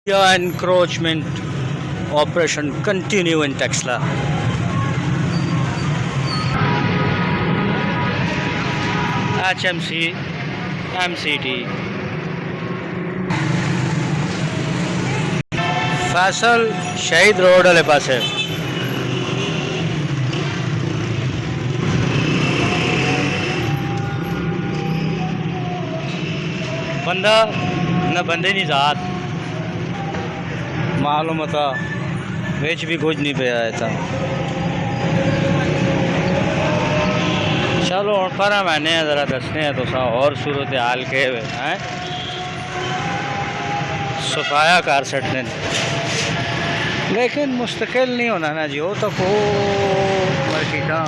Yeah, encroachment operation continue in Texla. HMC, MCT. Faisal शहीद road वाले पासे बंदा न बंदे नहीं जात मालूम था बेच भी कुछ नहीं पे आया था। चलो और पर मैंने ज़रा दसने हैं तो सा और सूरत हाल के हैं सफाया कार सटने लेकिन मुस्तकिल नहीं होना ना जी। वो तक हो मार्केटा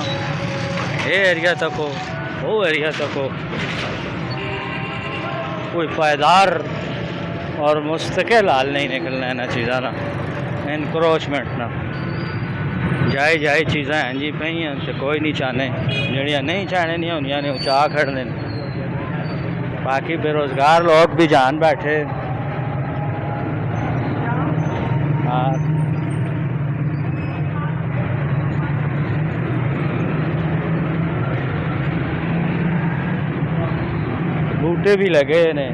ये एरिया तक हो वो एरिया तक हो कोई पायदार और मुस्तकिल हाल नहीं निकलना है ना चीज़ा ना इनक्रोचमेंट ना जाए जाए चीज़ा हैं जी पई हैं तो कोई नहीं चाहने जड़ियाँ नहीं चाहने नहीं होनिया ने उचा खड़ने बाकी बेरोज़गार लोग भी जान बैठे। हाँ बूटे भी लगे ने